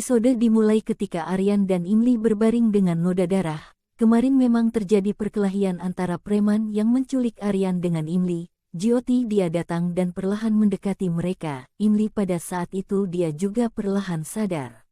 Episode dimulai ketika Aryan dan Imli berbaring dengan noda darah. Kemarin memang terjadi perkelahian antara preman yang menculik Aryan dengan Imli. Jyoti dia datang dan perlahan mendekati mereka. Imli pada saat itu dia juga perlahan sadar.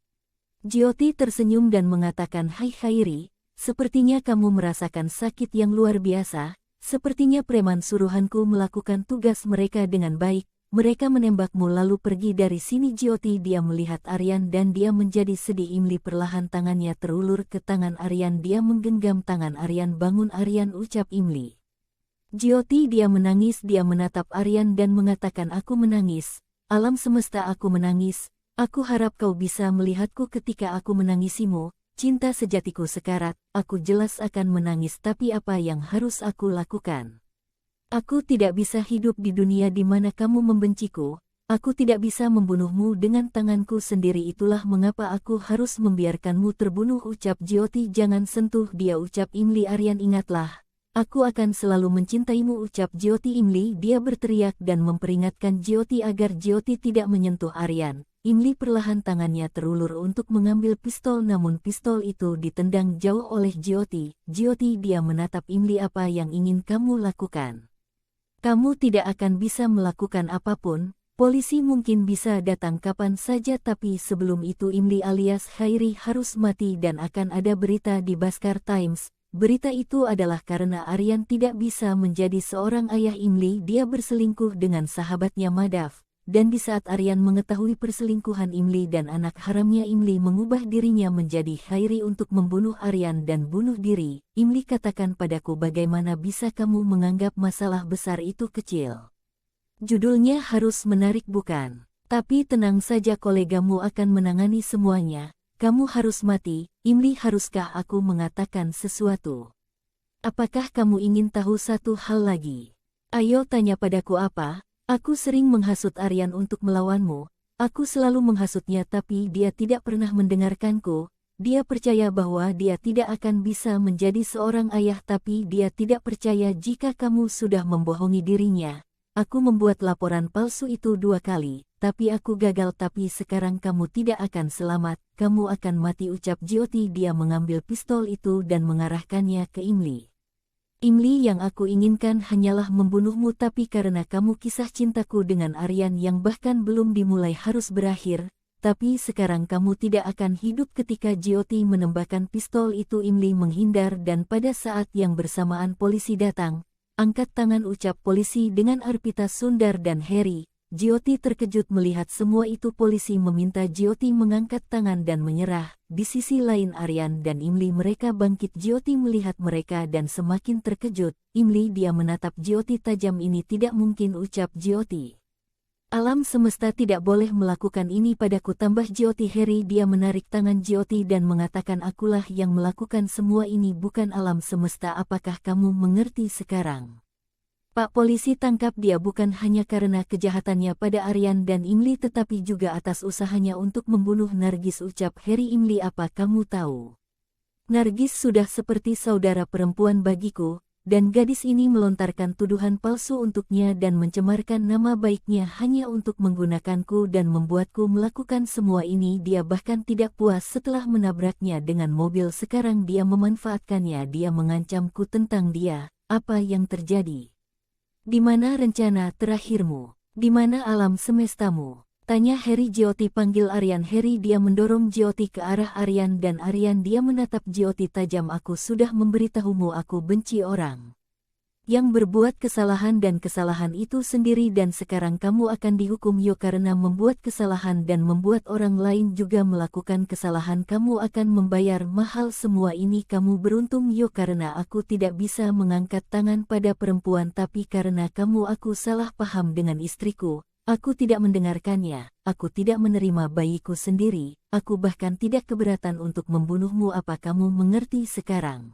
Jyoti tersenyum dan mengatakan, "Hai Khairi, sepertinya kamu merasakan sakit yang luar biasa. Sepertinya preman suruhanku melakukan tugas mereka dengan baik. Mereka menembakmu lalu pergi dari sini." Jyoti dia melihat Aryan dan dia menjadi sedih. Imli perlahan tangannya terulur ke tangan Aryan. Dia menggenggam tangan Aryan. "Bangun Aryan," ucap Imli. Jyoti dia menangis. Dia menatap Aryan dan mengatakan, "Aku menangis. Alam semesta, aku menangis. Aku harap kau bisa melihatku ketika aku menangisimu. Cinta sejatiku sekarat. Aku jelas akan menangis, tapi apa yang harus aku lakukan? Aku tidak bisa hidup di dunia di mana kamu membenciku. Aku tidak bisa membunuhmu dengan tanganku sendiri. Itulah mengapa aku harus membiarkanmu terbunuh," ucap Jyoti. "Jangan sentuh dia," ucap Imli. "Aryan, ingatlah. Aku akan selalu mencintaimu," ucap Jyoti. Imli dia berteriak dan memperingatkan Jyoti agar Jyoti tidak menyentuh Aryan. Imli perlahan tangannya terulur untuk mengambil pistol, namun pistol itu ditendang jauh oleh Jyoti. "Jyoti," dia menatap Imli, "apa yang ingin kamu lakukan? Kamu tidak akan bisa melakukan apapun. Polisi mungkin bisa datang kapan saja, tapi sebelum itu Imli alias Khairi harus mati dan akan ada berita di Bhaskar Times. Berita itu adalah karena Aryan tidak bisa menjadi seorang ayah. Imli dia berselingkuh dengan sahabatnya Madhav. Dan di saat Aryan mengetahui perselingkuhan Imli dan anak haramnya, Imli mengubah dirinya menjadi Khairi untuk membunuh Aryan dan bunuh diri. Imli, katakan padaku, bagaimana bisa kamu menganggap masalah besar itu kecil? Judulnya harus menarik, bukan? Tapi tenang saja, kolegamu akan menangani semuanya. Kamu harus mati." "Imli, haruskah aku mengatakan sesuatu? Apakah kamu ingin tahu satu hal lagi? Ayo tanya padaku." "Apa?" "Aku sering menghasut Aryan untuk melawanmu. Aku selalu menghasutnya, tapi dia tidak pernah mendengarkanku. Dia percaya bahwa dia tidak akan bisa menjadi seorang ayah, tapi dia tidak percaya jika kamu sudah membohongi dirinya. Aku membuat laporan palsu itu 2 kali, tapi aku gagal. Tapi sekarang kamu tidak akan selamat, kamu akan mati," ucap Jyoti. Dia mengambil pistol itu dan mengarahkannya ke Imli. "Imli, yang aku inginkan hanyalah membunuhmu, tapi karena kamu kisah cintaku dengan Aryan yang bahkan belum dimulai harus berakhir. Tapi sekarang kamu tidak akan hidup." Ketika Jyoti menembakkan pistol itu, Imli menghindar dan pada saat yang bersamaan polisi datang. "Angkat tangan," ucap polisi dengan Arpita Sundar dan Harry. Jyoti terkejut melihat semua itu. Polisi meminta Jyoti mengangkat tangan dan menyerah. Di sisi lain Aryan dan Imli mereka bangkit. Jyoti melihat mereka dan semakin terkejut. Imli dia menatap Jyoti tajam. "Ini tidak mungkin," ucap Jyoti. "Alam semesta tidak boleh melakukan ini padaku," tambah Jyoti. Harry dia menarik tangan Jyoti dan mengatakan, "Akulah yang melakukan semua ini, bukan alam semesta. Apakah kamu mengerti sekarang?" "Pak polisi, tangkap dia bukan hanya karena kejahatannya pada Aryan dan Imli, tetapi juga atas usahanya untuk membunuh Nargis," ucap Harry. "Imli, apa kamu tahu? Nargis sudah seperti saudara perempuan bagiku. Dan gadis ini melontarkan tuduhan palsu untuknya dan mencemarkan nama baiknya hanya untuk menggunakanku dan membuatku melakukan semua ini. Dia bahkan tidak puas setelah menabraknya dengan mobil. Sekarang dia memanfaatkannya. Dia mengancamku tentang dia. Apa yang terjadi? Di mana rencana terakhirmu? Di mana alam semestamu?" tanya Harry. Jyoti panggil Aryan. Harry dia mendorong Jyoti ke arah Aryan dan Aryan dia menatap Jyoti tajam. "Aku sudah memberitahumu, aku benci orang yang berbuat kesalahan dan kesalahan itu sendiri, dan sekarang kamu akan dihukum yo karena membuat kesalahan dan membuat orang lain juga melakukan kesalahan. Kamu akan membayar mahal semua ini. Kamu beruntung yo karena aku tidak bisa mengangkat tangan pada perempuan, tapi karena kamu aku salah paham dengan istriku. Aku tidak mendengarkannya, aku tidak menerima bayiku sendiri, aku bahkan tidak keberatan untuk membunuhmu. Apa kamu mengerti sekarang?"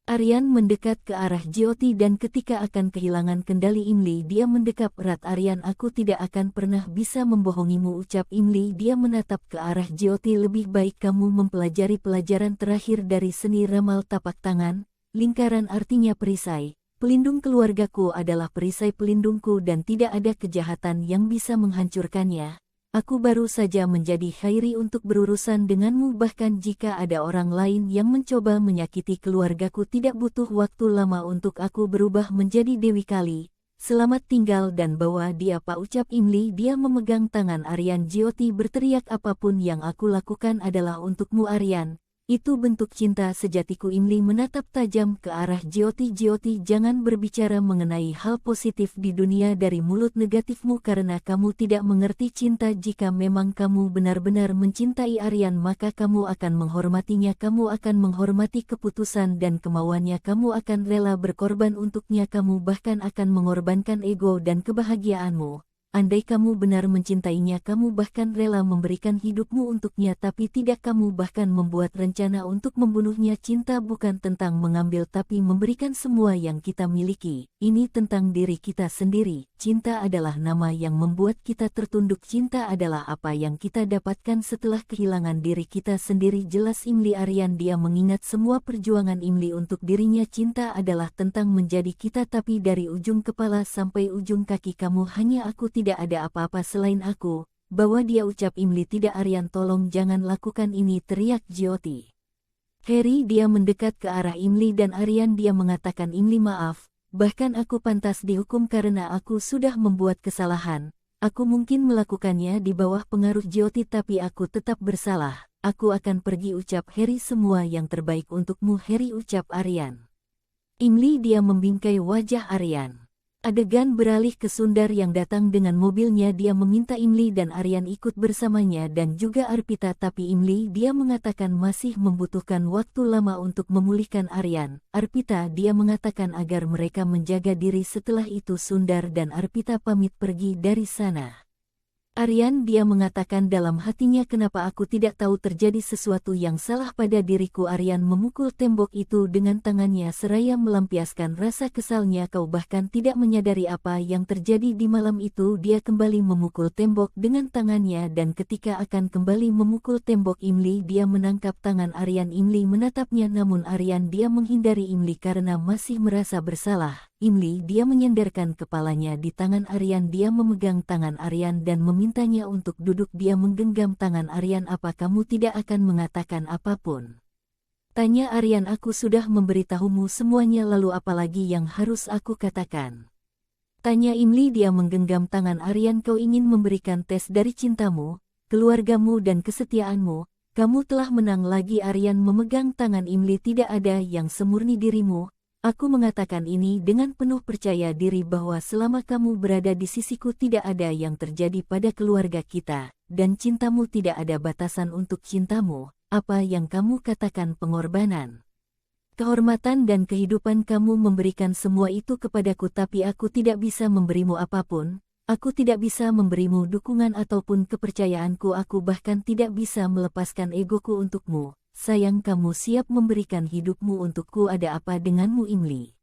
Aryan mendekat ke arah Jyoti dan ketika akan kehilangan kendali Imli dia mendekap erat. "Aryan, aku tidak akan pernah bisa membohongimu," ucap Imli. Dia menatap ke arah Jyoti. "Lebih baik kamu mempelajari pelajaran terakhir dari seni ramal tapak tangan. Lingkaran artinya perisai. Pelindung keluargaku adalah perisai pelindungku dan tidak ada kejahatan yang bisa menghancurkannya. Aku baru saja menjadi khairi untuk berurusan denganmu, bahkan jika ada orang lain yang mencoba menyakiti keluargaku tidak butuh waktu lama untuk aku berubah menjadi Dewi Kali. Selamat tinggal dan bawa dia, Pak, ucap Imli. Dia memegang tangan Aryan. Jyoti berteriak, apapun yang aku lakukan adalah untukmu Aryan. Itu bentuk cinta sejatiku. Imli menatap tajam ke arah Jyoti. Jyoti, jangan berbicara mengenai hal positif di dunia dari mulut negatifmu karena kamu tidak mengerti cinta. Jika memang kamu benar-benar mencintai Aryan maka kamu akan menghormatinya, kamu akan menghormati keputusan dan kemauannya, kamu akan rela berkorban untuknya, kamu bahkan akan mengorbankan ego dan kebahagiaanmu. Andai kamu benar mencintainya, kamu bahkan rela memberikan hidupmu untuknya, tapi tidak, kamu bahkan membuat rencana untuk membunuhnya. Cinta bukan tentang mengambil tapi memberikan semua yang kita miliki. Ini tentang diri kita sendiri. Cinta adalah nama yang membuat kita tertunduk. Cinta adalah apa yang kita dapatkan setelah kehilangan diri kita sendiri. Jelas Imli Aryan. Dia mengingat semua perjuangan Imli untuk dirinya. Cinta adalah tentang menjadi kita, tapi dari ujung kepala sampai ujung kaki kamu hanya aku, tidak ada apa-apa selain aku. Bawa dia, ucap Imli. Tidak Aryan, tolong jangan lakukan ini, teriak Jyoti. Harry, dia mendekat ke arah Imli dan Aryan. Dia mengatakan, Imli maaf, bahkan aku pantas dihukum karena aku sudah membuat kesalahan. Aku mungkin melakukannya di bawah pengaruh Jyoti tapi aku tetap bersalah. Aku akan pergi, ucap Harry. Semua yang terbaik untukmu Harry, ucap Aryan. Imli, dia membingkai wajah Aryan. Adegan beralih ke Sundar yang datang dengan mobilnya. Dia meminta Imli dan Aryan ikut bersamanya dan juga Arpita, tapi Imli dia mengatakan masih membutuhkan waktu lama untuk memulihkan Aryan. Arpita dia mengatakan agar mereka menjaga diri. Setelah itu Sundar dan Arpita pamit pergi dari sana. Aryan dia mengatakan dalam hatinya, kenapa aku tidak tahu terjadi sesuatu yang salah pada diriku. Aryan memukul tembok itu dengan tangannya seraya melampiaskan rasa kesalnya. Kau bahkan tidak menyadari apa yang terjadi di malam itu. Dia kembali memukul tembok dengan tangannya dan ketika akan kembali memukul tembok Imli dia menangkap tangan Aryan. Imli menatapnya namun Aryan dia menghindari Imli karena masih merasa bersalah. Imli dia menyandarkan kepalanya di tangan Aryan. Dia memegang tangan Aryan dan memintanya untuk duduk. Dia menggenggam tangan Aryan. Apa kamu tidak akan mengatakan apapun? Tanya Aryan. Aku sudah memberitahumu semuanya, lalu apalagi yang harus aku katakan? Tanya Imli. Dia menggenggam tangan Aryan. Kau ingin memberikan tes dari cintamu, keluargamu dan kesetiaanmu. Kamu telah menang lagi. Aryan memegang tangan Imli. Tidak ada yang semurni dirimu. Aku mengatakan ini dengan penuh percaya diri bahwa selama kamu berada di sisiku tidak ada yang terjadi pada keluarga kita, dan cintamu tidak ada batasan untuk cintamu. Apa yang kamu katakan pengorbanan, kehormatan dan kehidupan, kamu memberikan semua itu kepadaku tapi aku tidak bisa memberimu apapun. Aku tidak bisa memberimu dukungan ataupun kepercayaanku. Aku bahkan tidak bisa melepaskan egoku untukmu. Sayang, kamu siap memberikan hidupmu untukku. Ada apa denganmu Imli?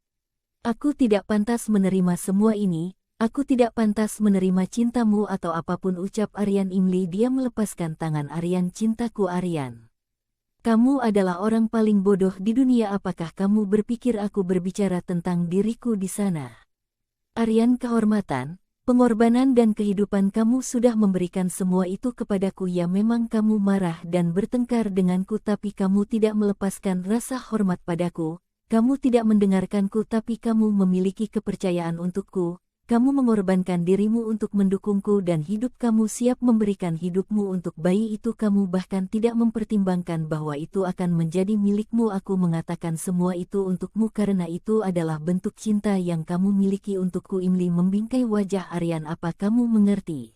Aku tidak pantas menerima semua ini. Aku tidak pantas menerima cintamu atau apapun, ucap Aryan. Imli dia melepaskan tangan Aryan. Cintaku Aryan, kamu adalah orang paling bodoh di dunia. Apakah kamu berpikir aku berbicara tentang diriku di sana? Aryan, kehormatan, pengorbanan dan kehidupan, kamu sudah memberikan semua itu kepadaku. Ya memang kamu marah dan bertengkar denganku tapi kamu tidak melepaskan rasa hormat padaku. Kamu tidak mendengarkanku tapi kamu memiliki kepercayaan untukku. Kamu mengorbankan dirimu untuk mendukungku dan hidup kamu siap memberikan hidupmu untuk bayi itu. Kamu bahkan tidak mempertimbangkan bahwa itu akan menjadi milikmu. Aku mengatakan semua itu untukmu karena itu adalah bentuk cinta yang kamu miliki untukku. Imli membingkai wajah Aryan. Apa kamu mengerti?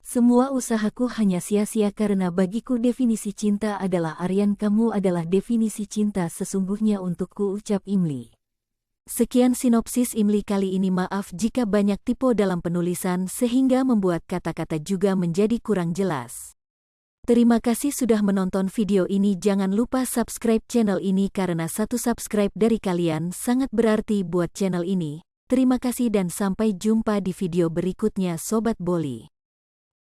Semua usahaku hanya sia-sia karena bagiku definisi cinta adalah Aryan. Kamu adalah definisi cinta sesungguhnya untukku, ucap Imli. Sekian sinopsis Imli kali ini. Maaf jika banyak typo dalam penulisan sehingga membuat kata-kata juga menjadi kurang jelas. Terima kasih sudah menonton video ini. Jangan lupa subscribe channel ini karena satu subscribe dari kalian sangat berarti buat channel ini. Terima kasih dan sampai jumpa di video berikutnya Sobat Boli.